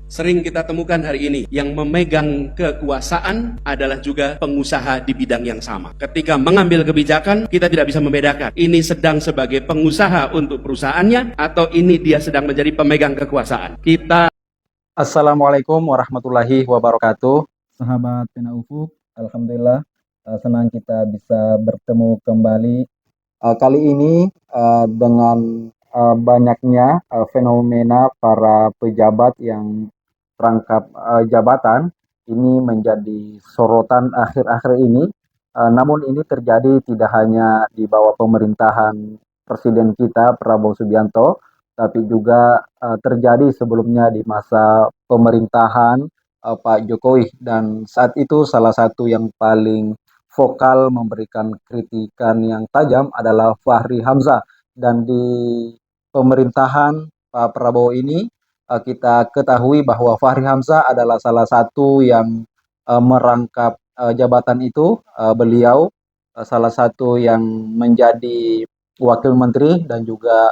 Sering kita temukan hari ini, yang memegang kekuasaan adalah juga pengusaha di bidang yang sama. Ketika mengambil kebijakan, kita tidak bisa membedakan. Ini sedang sebagai pengusaha untuk perusahaannya, atau ini dia sedang menjadi pemegang kekuasaan. Assalamualaikum warahmatullahi wabarakatuh. Sahabat Pena Ufuk, Alhamdulillah senang kita bisa bertemu kembali. Kali ini dengan banyaknya fenomena para pejabat yang rangkap jabatan ini menjadi sorotan akhir-akhir ini. Namun ini terjadi tidak hanya di bawah pemerintahan Presiden kita Prabowo Subianto, tapi juga terjadi sebelumnya di masa pemerintahan Pak Jokowi, dan saat itu salah satu yang paling vokal memberikan kritikan yang tajam adalah Fahri Hamzah. Dan di pemerintahan Pak Prabowo ini kita ketahui bahwa Fahri Hamzah adalah salah satu yang merangkap jabatan itu. Beliau salah satu yang menjadi wakil menteri dan juga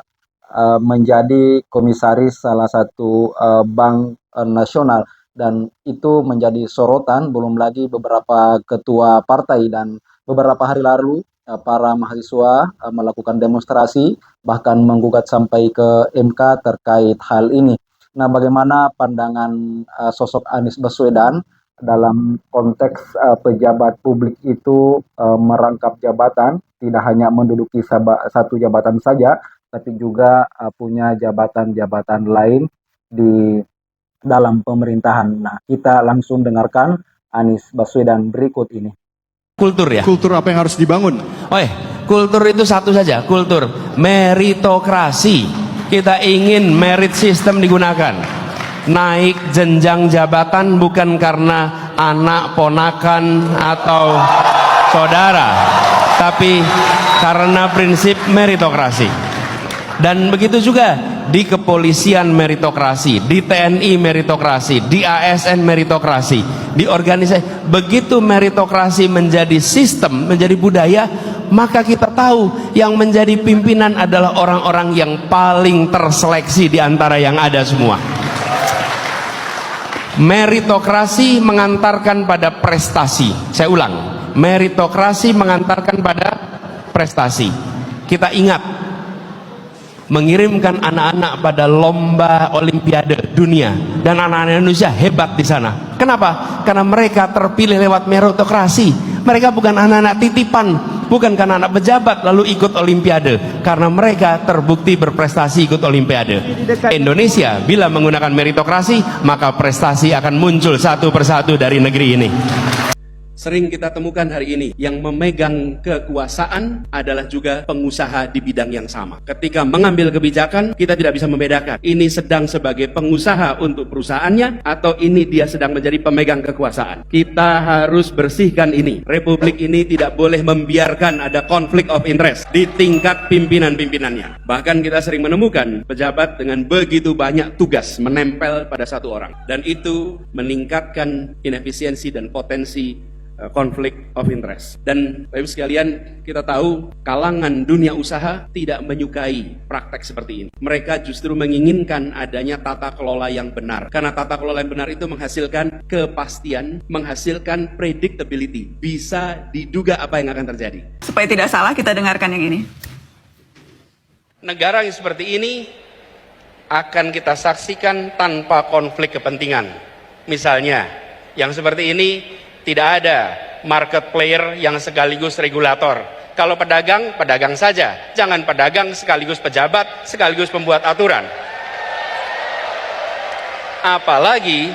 menjadi komisaris salah satu bank nasional, dan itu menjadi sorotan. Belum lagi beberapa ketua partai, dan beberapa hari lalu para mahasiswa melakukan demonstrasi bahkan menggugat sampai ke MK terkait hal ini. Nah, bagaimana pandangan sosok Anies Baswedan dalam konteks pejabat publik itu merangkap jabatan, tidak hanya menduduki satu jabatan saja, tapi juga punya jabatan-jabatan lain di dalam pemerintahan. Nah, kita langsung dengarkan Anies Baswedan berikut ini. Kultur ya? Kultur apa yang harus dibangun? Kultur itu satu saja, kultur meritokrasi. Kita ingin merit system digunakan. Naik jenjang jabatan bukan karena anak, ponakan, atau saudara, tapi karena prinsip meritokrasi. Dan begitu juga di kepolisian meritokrasi, di TNI meritokrasi, di ASN meritokrasi, di organisasi. Begitu meritokrasi menjadi sistem, menjadi budaya, maka kita tahu yang menjadi pimpinan adalah orang-orang yang paling terseleksi di antara yang ada semua. Meritokrasi mengantarkan pada prestasi. Saya ulang, meritokrasi mengantarkan pada prestasi. Kita ingat, mengirimkan anak-anak pada lomba olimpiade dunia, dan anak-anak Indonesia hebat di sana. Kenapa? Karena mereka terpilih lewat meritokrasi. Mereka bukan anak-anak titipan, bukan karena anak pejabat lalu ikut olimpiade, karena mereka terbukti berprestasi ikut olimpiade. Indonesia bila menggunakan meritokrasi, maka prestasi akan muncul satu persatu dari negeri ini. Sering kita temukan hari ini, yang memegang kekuasaan adalah juga pengusaha di bidang yang sama. Ketika mengambil kebijakan, kita tidak bisa membedakan. Ini sedang sebagai pengusaha untuk perusahaannya, atau ini dia sedang menjadi pemegang kekuasaan. Kita harus bersihkan ini. Republik ini tidak boleh membiarkan ada konflik of interest di tingkat pimpinan-pimpinannya. Bahkan kita sering menemukan pejabat dengan begitu banyak tugas menempel pada satu orang. Dan itu meningkatkan inefisiensi dan potensi konflik of interest. Dan Bapak Ibu sekalian, kita tahu kalangan dunia usaha tidak menyukai praktek seperti ini. Mereka justru menginginkan adanya tata kelola yang benar, karena tata kelola yang benar itu menghasilkan kepastian, menghasilkan predictability, bisa diduga apa yang akan terjadi. Supaya tidak salah, kita dengarkan yang ini. Negara yang seperti ini akan kita saksikan tanpa konflik kepentingan. Misalnya, yang seperti ini tidak ada market player yang sekaligus regulator. Kalau pedagang, pedagang saja. Jangan pedagang sekaligus pejabat, sekaligus pembuat aturan. Apalagi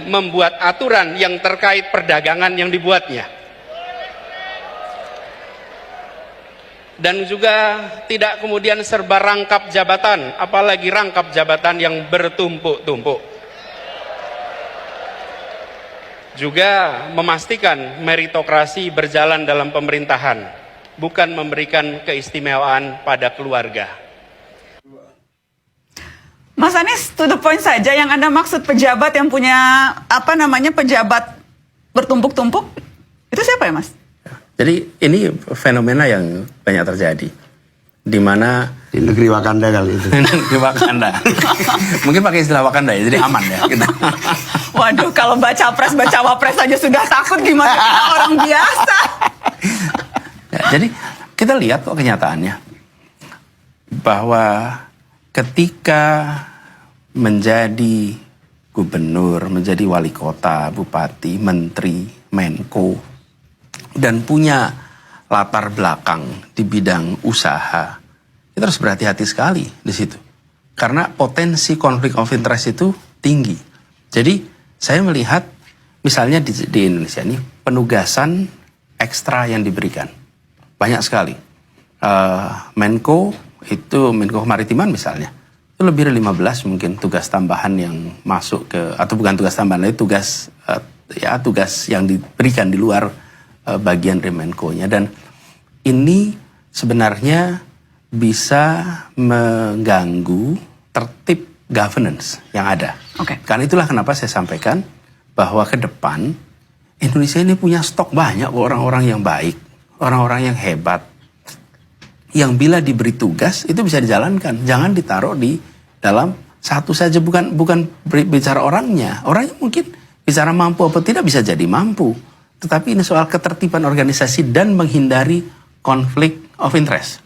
membuat aturan yang terkait perdagangan yang dibuatnya. Dan juga tidak kemudian serba rangkap jabatan, apalagi rangkap jabatan yang bertumpuk-tumpuk. Juga memastikan meritokrasi berjalan dalam pemerintahan, bukan memberikan keistimewaan pada keluarga. Mas Anies, to the point saja, yang Anda maksud pejabat yang punya pejabat bertumpuk-tumpuk, itu siapa ya Mas? Jadi ini fenomena yang banyak terjadi, di mana Di negeri Wakanda kali itu. Negeri Wakanda. Mungkin pakai istilah Wakanda ya, jadi aman ya kita. Waduh, kalau baca wapres aja sudah takut, gimana kita orang biasa? Ya, jadi kita lihat kok kenyataannya bahwa ketika menjadi gubernur, menjadi wali kota, bupati, menteri, menko, dan punya latar belakang di bidang usaha, kita harus berhati-hati sekali di situ. Karena potensi konflik of interest itu tinggi. Jadi saya melihat misalnya di Indonesia ini penugasan ekstra yang diberikan. Banyak sekali. Menko itu, Menko Kemaritiman misalnya, itu lebih dari 15 mungkin tugas tambahan yang masuk ke, atau bukan tugas tambahan, itu tugas tugas yang diberikan di luar bagian dari Menko-nya. Dan ini sebenarnya bisa mengganggu tertib governance yang ada. Oke. Karena itulah kenapa saya sampaikan bahwa ke depan Indonesia ini punya stok banyak orang-orang yang baik, orang-orang yang hebat, yang bila diberi tugas itu bisa dijalankan. Jangan ditaruh di dalam satu saja, bukan bicara orangnya. Orangnya mungkin bicara mampu atau tidak bisa jadi mampu. Tetapi ini soal ketertiban organisasi dan menghindari konflik of interest.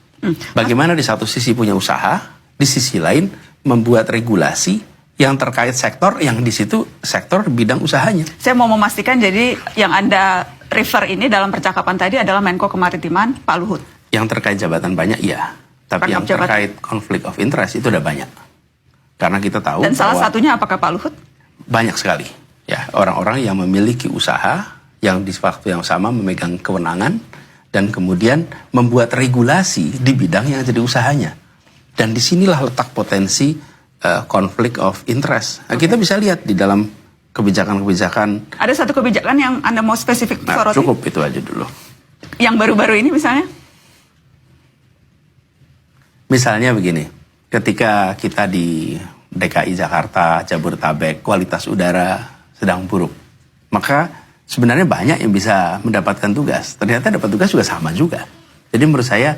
Bagaimana di satu sisi punya usaha, di sisi lain membuat regulasi yang terkait sektor yang di situ sektor bidang usahanya. Saya mau memastikan, jadi yang Anda refer ini dalam percakapan tadi adalah Menko Kemaritiman Pak Luhut. Yang terkait jabatan banyak iya, tapi yang terkait konflik of interest itu udah banyak. Karena kita tahu dan salah satunya apakah Pak Luhut? Banyak sekali ya orang-orang yang memiliki usaha yang di waktu yang sama memegang kewenangan dan kemudian membuat regulasi di bidang yang jadi usahanya. Dan disinilah letak potensi konflik of interest. Nah, kita bisa lihat di dalam kebijakan-kebijakan. Ada satu kebijakan yang Anda mau spesifik soroti? Cukup itu aja dulu. Yang baru-baru ini misalnya? Misalnya begini, ketika kita di DKI Jakarta, Jabodetabek, kualitas udara sedang buruk, maka sebenarnya banyak yang bisa mendapatkan tugas. Ternyata dapat tugas juga sama juga. Jadi menurut saya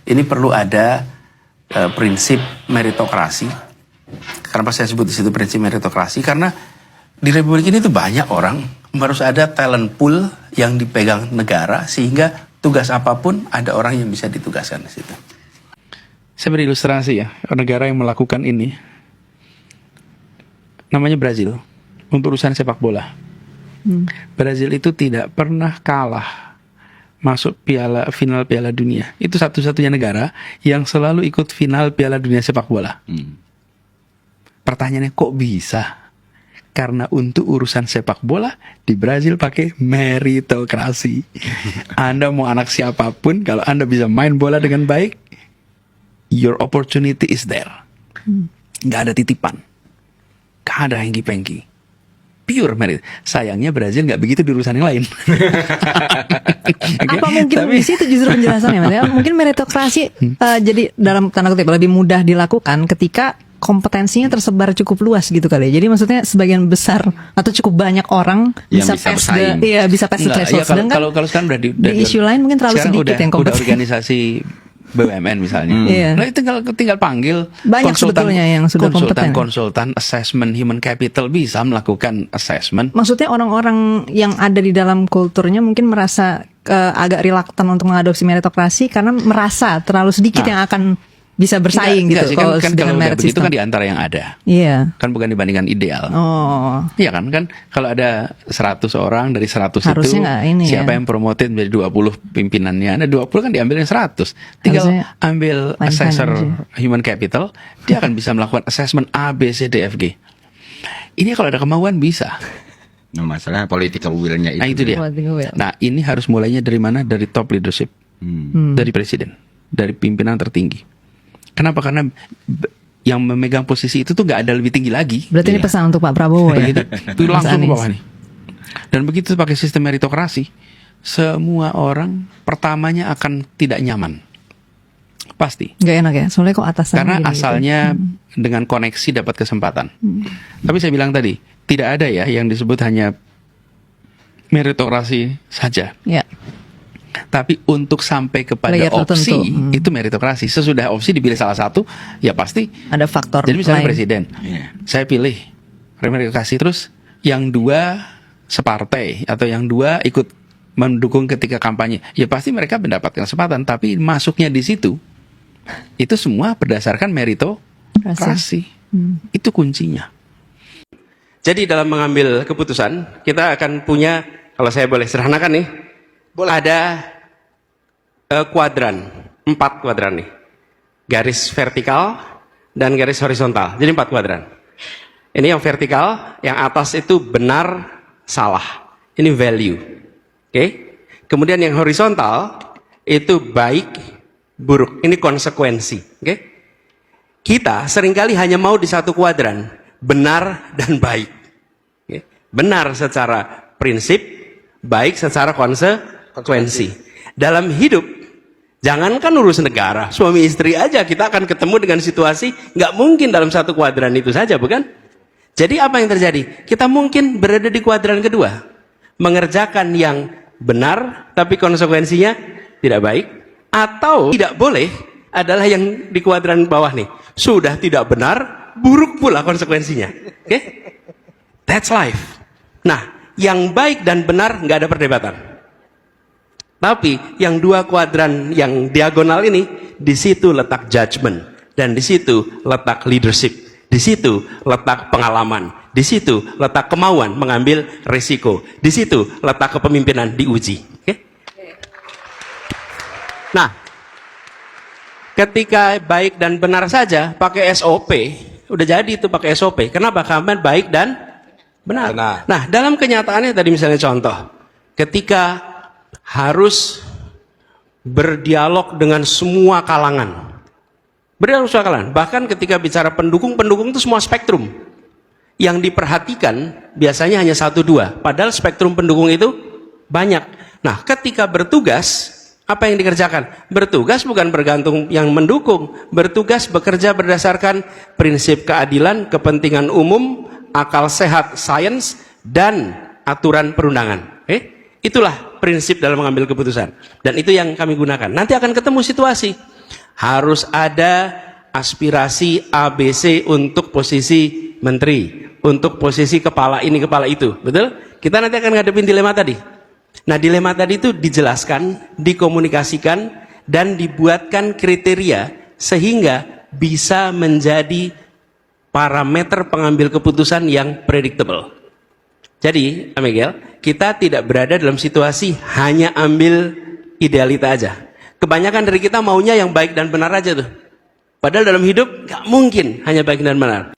ini perlu ada prinsip meritokrasi. Kenapa saya sebut di situ prinsip meritokrasi? Karena di Republik ini tuh banyak orang, harus ada talent pool yang dipegang negara sehingga tugas apapun ada orang yang bisa ditugaskan di situ. Saya beri ilustrasi ya, negara yang melakukan ini namanya Brazil untuk urusan sepak bola. Brazil itu tidak pernah kalah masuk final Piala Dunia. Itu satu-satunya negara yang selalu ikut final Piala Dunia sepak bola. Pertanyaannya kok bisa? Karena untuk urusan sepak bola di Brazil pakai meritokrasi. Anda mau anak siapapun, kalau Anda bisa main bola dengan baik, your opportunity is there. Gak ada titipan, gak ada hengki-pengki, pure merit. Sayangnya Brazil gak begitu di urusan yang lain. Okay? Apa mungkin Tapi, di situ justru penjelasannya, Mas? Mungkin meritokrasi jadi dalam tanda kutip lebih mudah dilakukan ketika kompetensinya tersebar cukup luas gitu kali ya. Jadi maksudnya sebagian besar atau cukup banyak orang Yang bisa bisa pass bersaing. bisa pass the enggak, threshold. ya, Sedangkan kalau sekarang udah di isu lain mungkin terlalu sekarang sedikit yang udah kompeten. organisasi BUMN misalnya. Iya. Nah, tinggal panggil Banyak sebetulnya yang sudah kompeten. konsultan assessment human capital bisa melakukan assessment. Maksudnya orang-orang yang ada di dalam kulturnya mungkin merasa agak reluctant untuk mengadopsi meritokrasi karena merasa terlalu sedikit yang akan bisa bersaing Enggak gitu sih, kan dengan kalau merit begitu system. kan di antara yang ada. Iya. Kan bukan dibandingkan ideal. Oh. Iya kan kalau ada 100 orang dari 100 Harusnya itu nggak ini siapa ya. yang promoted menjadi 20 pimpinannya, ada 20 kan diambil yang 100. Tinggal Harusnya ambil lain assessor aja. human capital, dia akan bisa melakukan assessment A, B, C, D, F, G. Ini kalau ada kemauan bisa. Nah, masalah political will-nya itu. Nah itu dia. Political will. Nah ini harus mulainya dari mana? Dari top leadership, dari presiden, dari pimpinan tertinggi. Kenapa? Karena yang memegang posisi itu tuh nggak ada lebih tinggi lagi. Berarti ini pesan untuk Pak Prabowo ya. Begitu, itu Mas langsung ke Anies. bawah nih. Dan begitu pakai sistem meritokrasi, semua orang pertamanya akan tidak nyaman, pasti. Gak enak ya, soalnya kok atasan Karena gini gitu. asalnya dengan koneksi dapat kesempatan. Tapi saya bilang tadi, tidak ada ya yang disebut hanya meritokrasi saja. Ya. Tapi untuk sampai kepada Layer opsi tertentu. itu meritokrasi. Sesudah opsi dipilih salah satu, ya pasti. Ada faktor Jadi misalnya lain. presiden, saya pilih meritokrasi, terus yang dua separtai atau yang dua ikut mendukung ketika kampanye, ya pasti mereka mendapatkan kesempatan. Tapi masuknya di situ itu semua berdasarkan meritokrasi. Itu kuncinya. Jadi dalam mengambil keputusan, kita akan punya, kalau saya boleh sederhanakan nih, ada kuadran, 4 kuadran nih. Garis vertikal dan garis horizontal. Jadi 4 kuadran. Ini yang vertikal, yang atas itu benar, salah. Ini value. Oke? Kemudian yang horizontal itu baik, buruk. Ini konsekuensi. Oke? Kita seringkali hanya mau di satu kuadran, benar dan baik. Oke? Benar secara prinsip, baik secara konsekuensi. Dalam hidup, jangankan urus negara, suami istri aja kita akan ketemu dengan situasi nggak mungkin dalam satu kuadran itu saja, bukan? Jadi apa yang terjadi? Kita mungkin berada di kuadran kedua, mengerjakan yang benar tapi konsekuensinya tidak baik, atau tidak boleh adalah yang di kuadran bawah nih, sudah tidak benar, buruk pula konsekuensinya. Oke? That's life. Nah, yang baik dan benar nggak ada perdebatan. Tapi yang 2 kuadran yang diagonal ini, di situ letak judgment, dan di situ letak leadership, di situ letak pengalaman, di situ letak kemauan mengambil risiko, di situ letak kepemimpinan diuji. Oke? Nah, ketika baik dan benar saja pakai SOP, udah jadi itu pakai SOP. Kenapa? Karena baik dan benar. Nah, dalam kenyataannya tadi misalnya contoh, ketika harus berdialog dengan semua kalangan. Berdialog semua kalangan. Bahkan ketika bicara pendukung-pendukung itu semua spektrum. Yang diperhatikan biasanya hanya 1-2. Padahal spektrum pendukung itu banyak. Nah, ketika bertugas, apa yang dikerjakan? Bertugas bukan bergantung yang mendukung. Bertugas bekerja berdasarkan prinsip keadilan, kepentingan umum, akal sehat, sains, dan aturan perundangan. Itulah prinsip dalam mengambil keputusan. Dan itu yang kami gunakan. Nanti akan ketemu situasi. Harus ada aspirasi ABC untuk posisi menteri, untuk posisi kepala ini, kepala itu. Betul? Kita nanti akan ngadepin dilema tadi. Nah, dilema tadi itu dijelaskan, dikomunikasikan, dan dibuatkan kriteria sehingga bisa menjadi parameter pengambil keputusan yang predictable. Jadi, Miguel, kita tidak berada dalam situasi hanya ambil idealita aja. Kebanyakan dari kita maunya yang baik dan benar aja tuh. Padahal dalam hidup gak mungkin hanya baik dan benar.